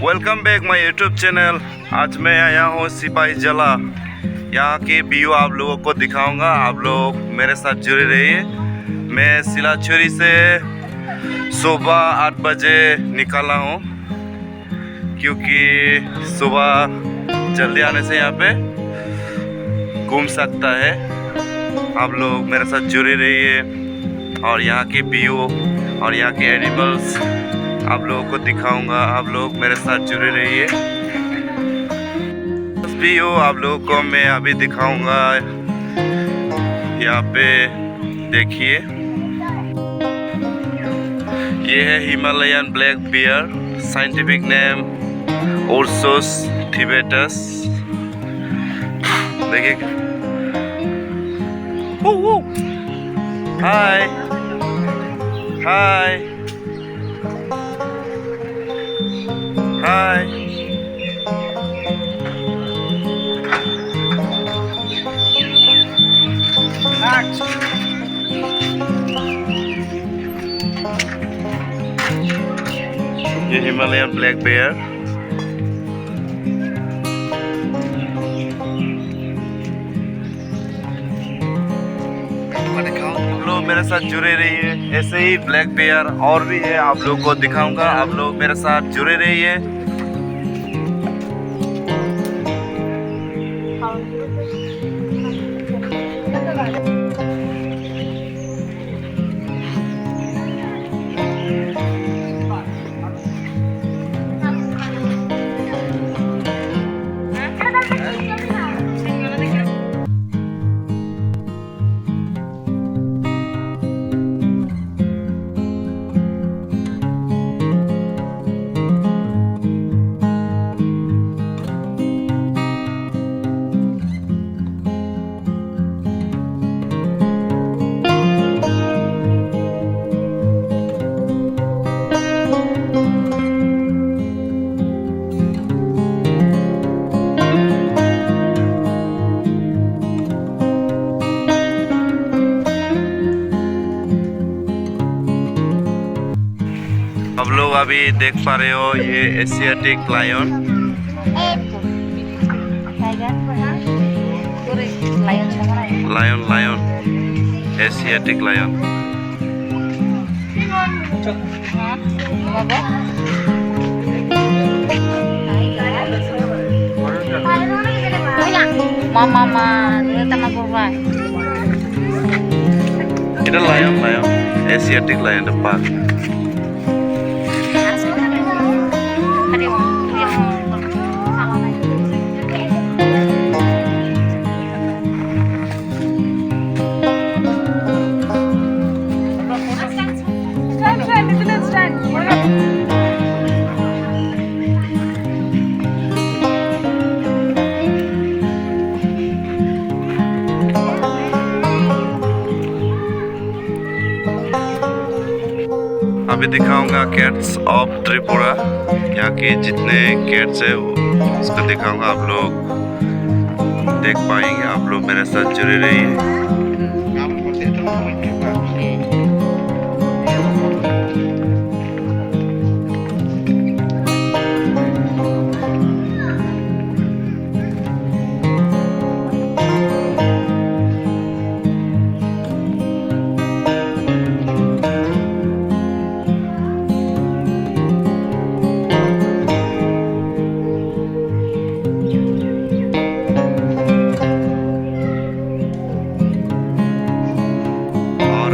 Welcome back my YouTube channel. आज मैं आया हूँ सिपाहीजला। यहाँ के व्यू आप लोगों को दिखाऊंगा, आप लोग मेरे साथ जुड़े रहिए। मैं सिलाछुरी से सुबह 8 बजे निकला हूँ, क्योंकि सुबह जल्दी आने से यहाँ पे घूम सकता है। आप लोग मेरे साथ जुड़े रहिए और यहाँ के व्यू और यहाँ के एनिमल्स आप लोगों को दिखाऊंगा। आप लोग मेरे साथ जुड़े रहिए। व्यू आप लोगों को मैं अभी दिखाऊंगा। यहाँ पे देखिए, ये है Himalayan black bear, scientific name Ursus thibetus. देखिए, हाय हाय हाय। ये हिमालयन ब्लैक बेयर। लोग मेरे साथ जुड़े रहिए। ऐसे ही ब्लैक बेयर और भी है, आप लोग को दिखाऊंगा। आप लोग मेरे साथ जुड़े रहिए। आप लोग अभी देख पा रहे हो, ये Asiatic lion. Lion lion Asiatic lion. এটা lion lion Asiatic lion park. अभी दिखाऊंगा कैट्स ऑफ त्रिपुरा। यहाँ के जितने कैट्स है उसको दिखाऊंगा। आप लोग देख पाएंगे। आप लोग मेरे साथ जुड़े रहिए।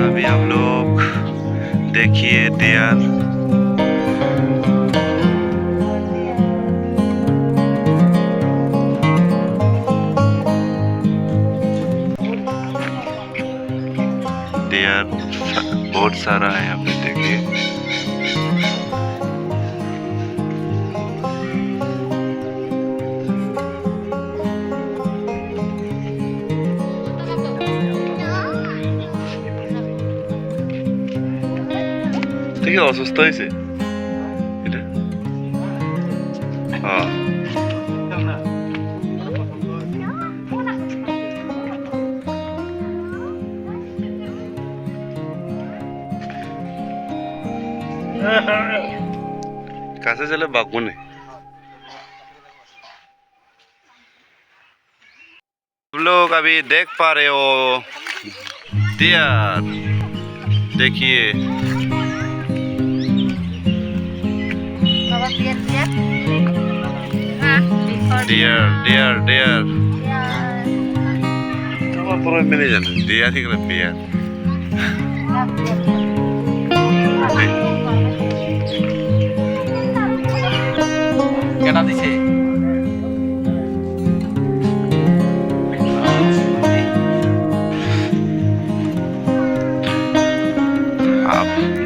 अभी आप लोग देखिए डियर। डियर बहुत सारा है, आप देखिए। থেকে অসুস্থ হয়েছে এটা। হ্যাঁ, কাছে চলে বাঘ মনে। आप लोग अभी देख पा रहे हो डियर, देखिए dear dear dear apa ini jan dia sih kalau biar kena dice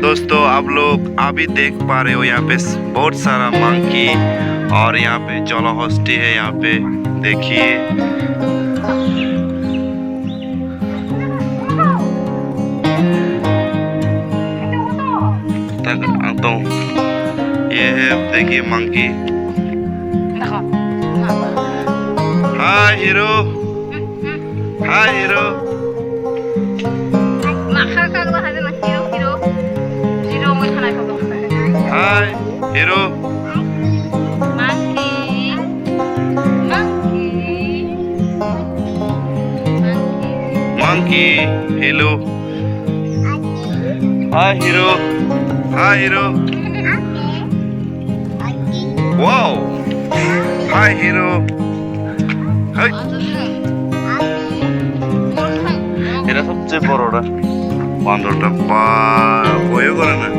दोस्तों आप लोग अभी देख पा रहे हो यहाँ पे बहुत सारा मंकी और यहाँ पे जलहस्ती है। यहाँ पे देखिए तो ये है, देखिए monkey. Hi hero, hi hero. Hi hero. Monkey hello. Hi hero, hi hero. Wow, hi hero. Hi এটা সবচেয়ে বড়টা বান্দরটা পা বইও করে না।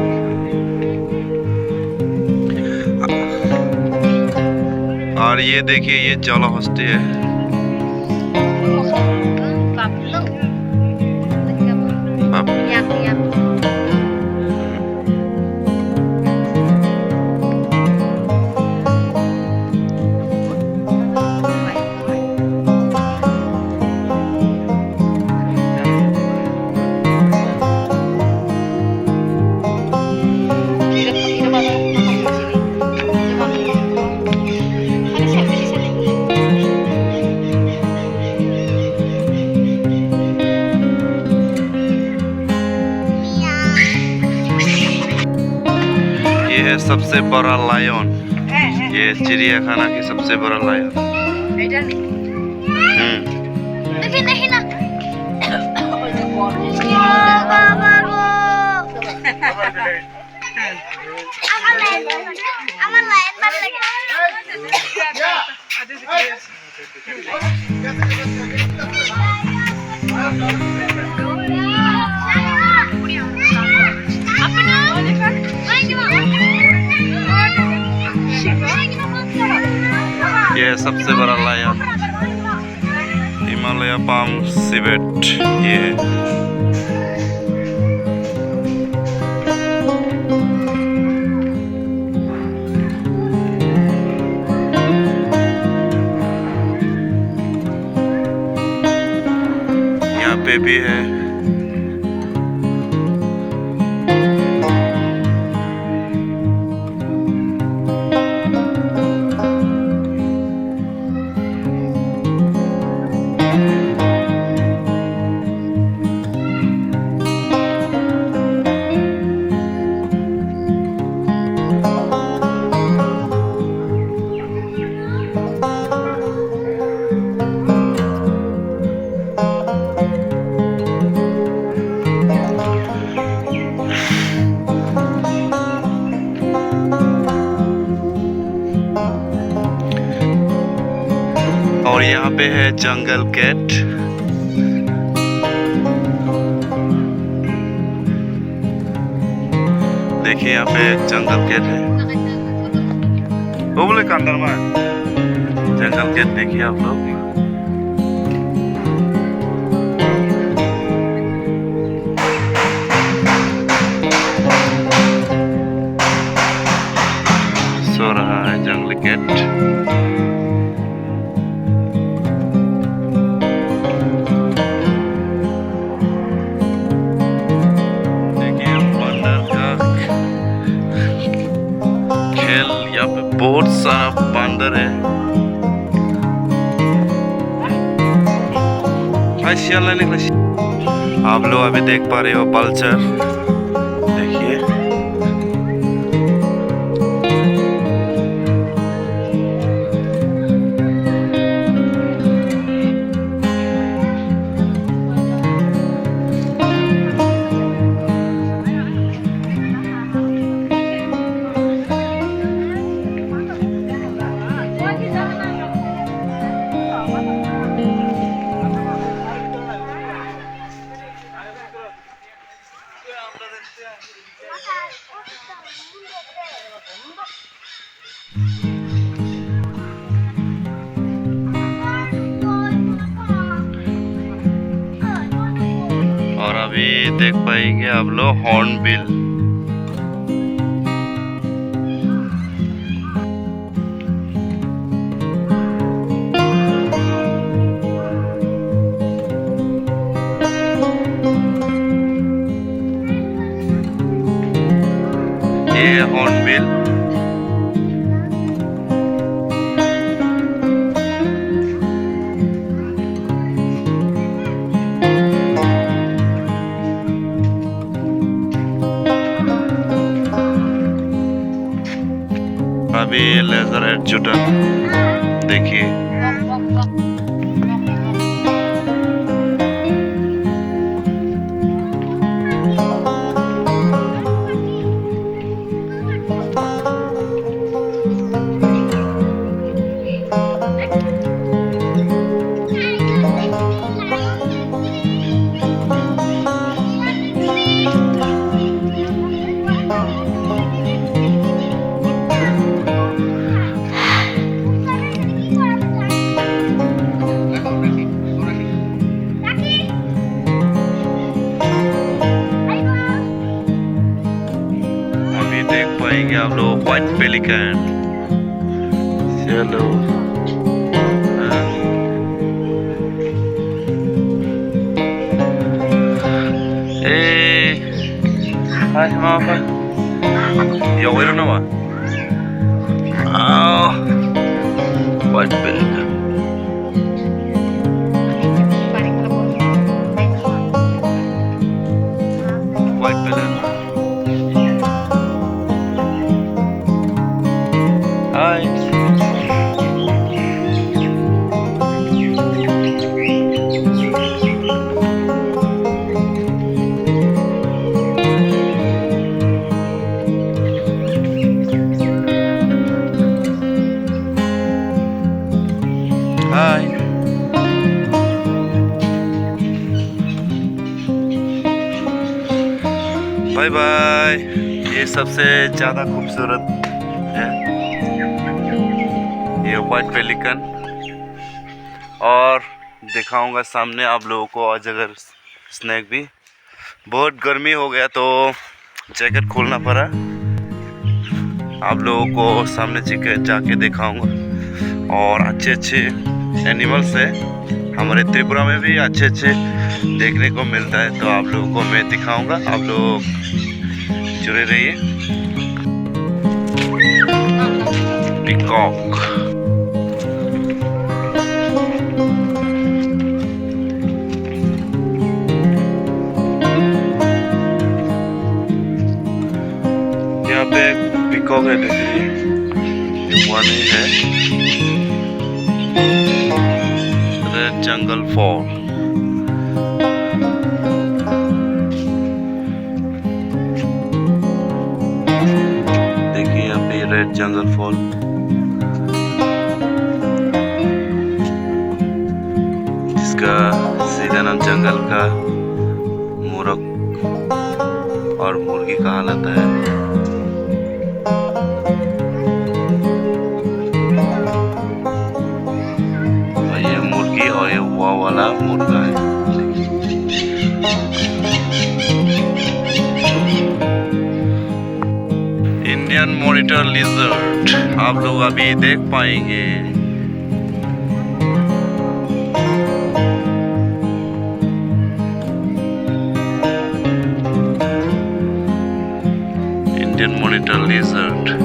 और ये देखिए ये जलहस्ती है। ये है सबसे बड़ा लायन, ये चिड़ियाखाना की सबसे बड़ा लायन। ये सबसे बड़ा लायन हिमालय पाम सिवेट। ये यहाँ पे भी है। और यहाँ पे है जंगल कैट। देखिए यहाँ पे जंगल कैट है, वो बोले के अंदर में जंगल कैट। देखिए आप लोग सो रहा है जंगल कैट। यहाँ पे बहुत सारा बंदर है। आप लोग अभी देख पा रहे हो पल्चर, देखिए और अभी देख पाएंगे आप लोग हॉर्नबिल। ये हॉर्नबिल। अभी लेजर हेड चुटन देखिए। देख पाएंगे आप लोग व्हाइट पेलिकन। चलो हाय मामा yo wait no white pelican white pelican hi hi bye bye. ये सबसे ज़्यादा खूबसूरत है ये व्हाइट पेलिकन। और दिखाऊंगा सामने आप लोगों को अजगर स्नेक भी। बहुत गर्मी हो गया तो जैकेट खोलना पड़ा। आप लोगों को सामने जाके दिखाऊंगा। और अच्छे अच्छे एनिमल्स है हमारे त्रिपुरा में भी अच्छे अच्छे देखने को मिलता है, तो आप लोगों को मैं दिखाऊंगा। आप लोग जुड़े रहिए। पिकॉक यहाँ पे पिकॉक है, देखिए वन है रेड जंगल फॉल। देखिए यहाँ पे रेड जंगल फॉल। जिसका सीधा नाम जंगल का मुर्ग और मुर्गी कहा जाता है। और ये वो वाला मुर्गा है। इंडियन मॉनिटर लिजर्ड आप लोग अभी देख पाएंगे। इंडियन मॉनिटर लिजर्ड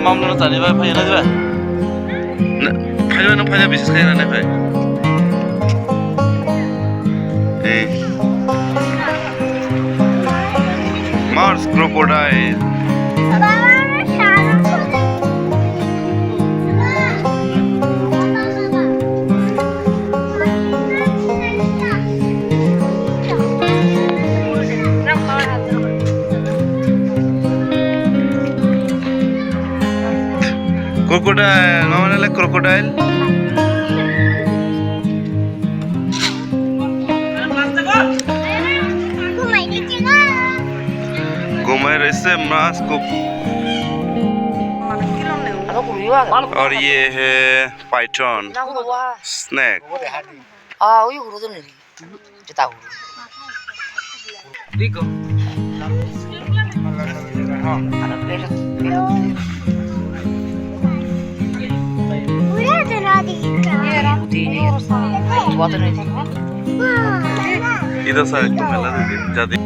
मामला tadi ba phai na ba phai na phai bisis khai na phai Mars crocodile crocodile, mama nila crocodile. घूमे इससे मांस को। और ये है पाइथन स्नेक। इधर से एक मेला दे जाती।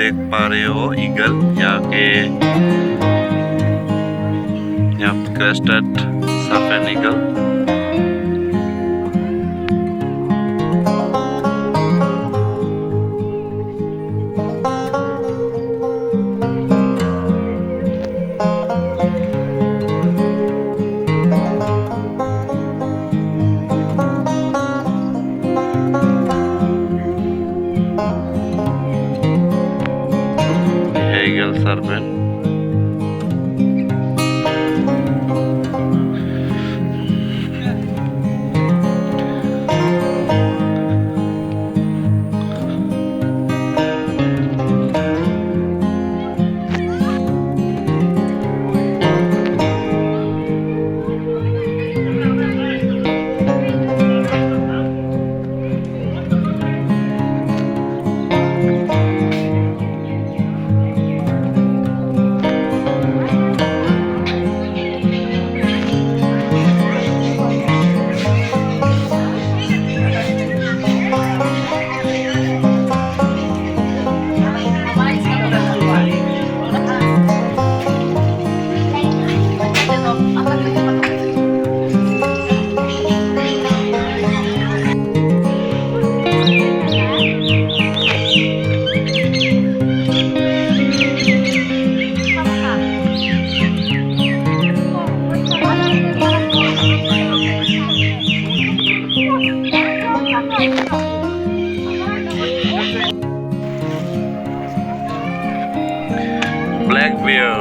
देख पा रहे हो ईगल यहाँ क्रेस्टेड सफेद eagle. Eagle serpent. Black bear.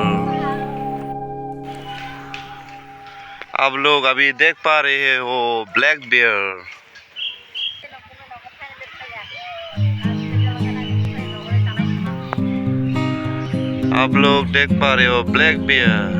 आप लोग अभी देख पा रहे हो ब्लैक बियर। आप लोग देख पा रहे हो ब्लैक बियर।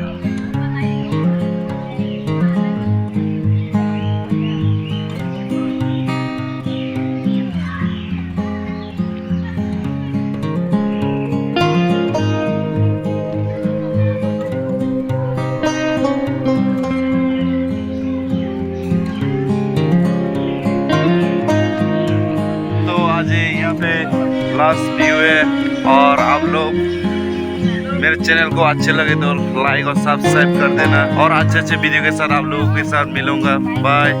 यहाँ पे लास्ट व्यू है। और आप लोग मेरे चैनल को अच्छे लगे तो लाइक और सब्सक्राइब कर देना। और अच्छे अच्छे वीडियो के साथ आप लोगों के साथ मिलूंगा। बाय।